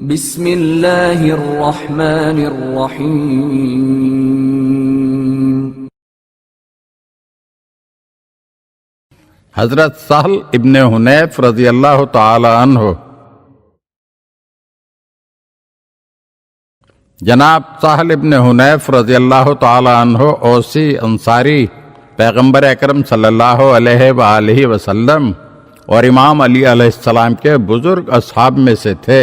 بسم اللہ الرحمن الرحیم۔ حضرت سہل ابن حنیف رضی اللہ تعالی عنہ، جناب سہل ابن حنیف رضی اللہ تعالی عنہ اوسی انصاری پیغمبر اکرم صلی اللہ علیہ وآلہ وسلم اور امام علی علیہ السلام کے بزرگ اصحاب میں سے تھے۔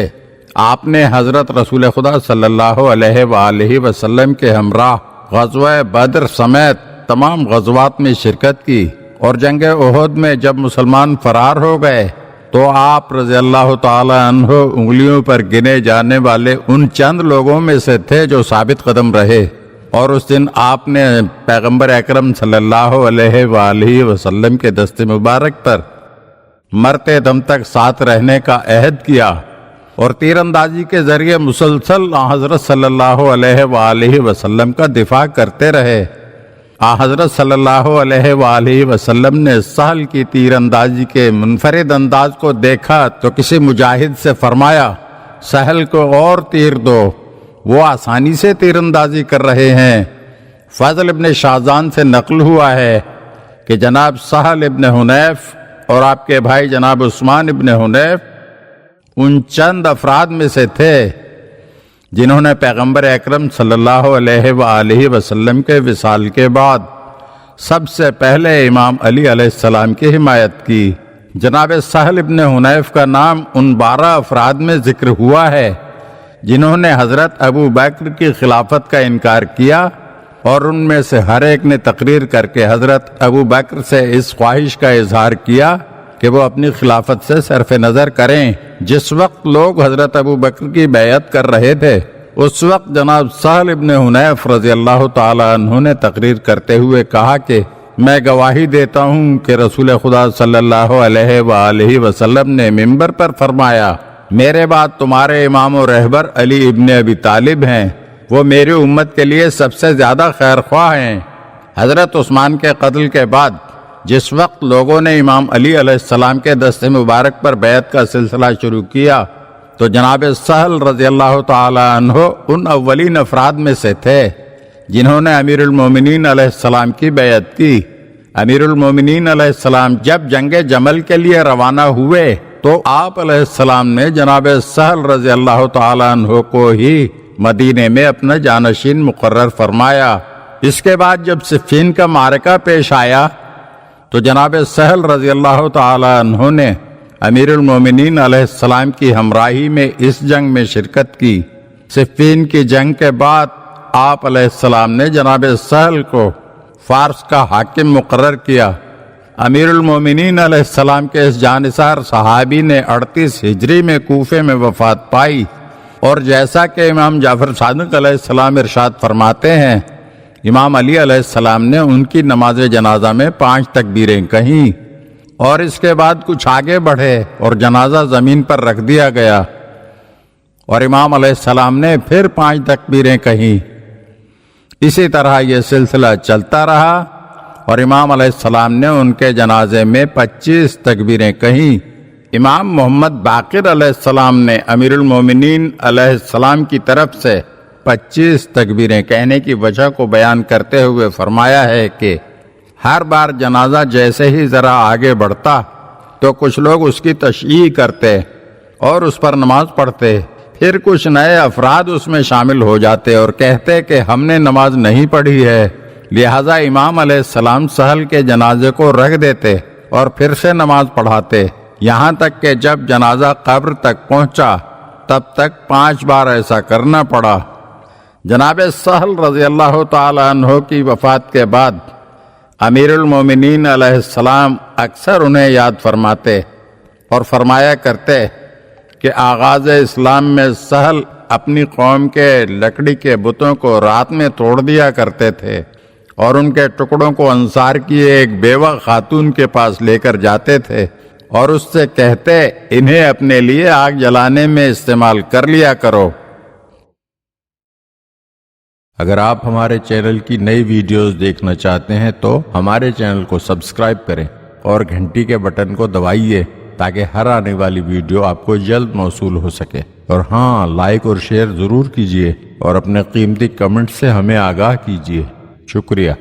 آپ نے حضرت رسول خدا صلی اللہ علیہ وآلہ وسلم کے ہمراہ غزوہ بدر سمیت تمام غزوات میں شرکت کی، اور جنگ احد میں جب مسلمان فرار ہو گئے تو آپ رضی اللہ تعالی عنہ انگلیوں پر گنے جانے والے ان چند لوگوں میں سے تھے جو ثابت قدم رہے، اور اس دن آپ نے پیغمبر اکرم صلی اللہ علیہ وآلہ وسلم کے دست مبارک پر مرتے دم تک ساتھ رہنے کا عہد کیا، اور تیر اندازی کے ذریعے مسلسل حضرت صلی اللہ علیہ وآلہ وسلم کا دفاع کرتے رہے۔ حضرت صلی اللہ علیہ وآلہ وسلم نے سہل کی تیر اندازی کے منفرد انداز کو دیکھا تو کسی مجاہد سے فرمایا، سہل کو اور تیر دو، وہ آسانی سے تیر اندازی کر رہے ہیں۔ فضل ابن شاذان سے نقل ہوا ہے کہ جناب سہل ابن حنیف اور آپ کے بھائی جناب عثمان ابن حنیف ان چند افراد میں سے تھے جنہوں نے پیغمبر اکرم صلی اللہ علیہ وآلہ وسلم کے وصال کے بعد سب سے پہلے امام علی علیہ السلام کی حمایت کی۔ جناب سہل ابن حنیف کا نام ان 12 افراد میں ذکر ہوا ہے جنہوں نے حضرت ابو بکر کی خلافت کا انکار کیا، اور ان میں سے ہر ایک نے تقریر کر کے حضرت ابو بکر سے اس خواہش کا اظہار کیا کہ وہ اپنی خلافت سے صرف نظر کریں۔ جس وقت لوگ حضرت ابو بکر کی بیعت کر رہے تھے اس وقت جناب سہل ابن حنیف رضی اللہ تعالی عنہ نے تقریر کرتے ہوئے کہا کہ میں گواہی دیتا ہوں کہ رسول خدا صلی اللہ علیہ وآلہ وسلم نے ممبر پر فرمایا، میرے بعد تمہارے امام و رہبر علی ابن ابی طالب ہیں، وہ میری امت کے لیے سب سے زیادہ خیر خواہ ہیں۔ حضرت عثمان کے قتل کے بعد جس وقت لوگوں نے امام علی علیہ السلام کے دست مبارک پر بیعت کا سلسلہ شروع کیا تو جناب سہل رضی اللہ تعالی عنہ ان اولین افراد میں سے تھے جنہوں نے امیر المومنین علیہ السلام کی بیعت کی۔ امیر المومنین علیہ السلام جب جنگ جمل کے لیے روانہ ہوئے تو آپ علیہ السلام نے جناب سہل رضی اللہ تعالی عنہ کو ہی مدینے میں اپنا جانشین مقرر فرمایا۔ اس کے بعد جب صفین کا معرکہ پیش آیا تو جناب سہل رضی اللہ تعالی عنہ نے امیر المومنین علیہ السلام کی ہمراہی میں اس جنگ میں شرکت کی۔ صفین کی جنگ کے بعد آپ علیہ السلام نے جناب سہل کو فارس کا حاکم مقرر کیا۔ امیر المومنین علیہ السلام کے اس جانثار صحابی نے 38 ہجری میں کوفے میں وفات پائی، اور جیسا کہ امام جعفر صادق علیہ السلام ارشاد فرماتے ہیں، امام علی علیہ السلام نے ان کی نماز جنازہ میں 5 تکبیریں کہیں، اور اس کے بعد کچھ آگے بڑھے اور جنازہ زمین پر رکھ دیا گیا، اور امام علیہ السلام نے پھر 5 تکبیریں کہیں۔ اسی طرح یہ سلسلہ چلتا رہا، اور امام علیہ السلام نے ان کے جنازے میں 25 تکبیریں کہیں۔ امام محمد باقر علیہ السلام نے امیر المومنین علیہ السلام کی طرف سے 25 تکبیریں کہنے کی وجہ کو بیان کرتے ہوئے فرمایا ہے کہ ہر بار جنازہ جیسے ہی ذرا آگے بڑھتا تو کچھ لوگ اس کی تشییع کرتے اور اس پر نماز پڑھتے، پھر کچھ نئے افراد اس میں شامل ہو جاتے اور کہتے کہ ہم نے نماز نہیں پڑھی ہے، لہذا امام علیہ السلام سہل کے جنازے کو رکھ دیتے اور پھر سے نماز پڑھاتے، یہاں تک کہ جب جنازہ قبر تک پہنچا تب تک 5 بار ایسا کرنا پڑا۔ جناب سہل رضی اللہ تعالی عنہ کی وفات کے بعد امیر المومنین علیہ السلام اکثر انہیں یاد فرماتے اور فرمایا کرتے کہ آغاز اسلام میں سہل اپنی قوم کے لکڑی کے بتوں کو رات میں توڑ دیا کرتے تھے، اور ان کے ٹکڑوں کو انصار کی ایک بیوہ خاتون کے پاس لے کر جاتے تھے اور اس سے کہتے انہیں اپنے لیے آگ جلانے میں استعمال کر لیا کرو۔ اگر آپ ہمارے چینل کی نئی ویڈیوز دیکھنا چاہتے ہیں تو ہمارے چینل کو سبسکرائب کریں اور گھنٹی کے بٹن کو دبائیے تاکہ ہر آنے والی ویڈیو آپ کو جلد موصول ہو سکے۔ اور ہاں، لائک اور شیئر ضرور کیجیے اور اپنے قیمتی کمنٹ سے ہمیں آگاہ کیجیے۔ شکریہ۔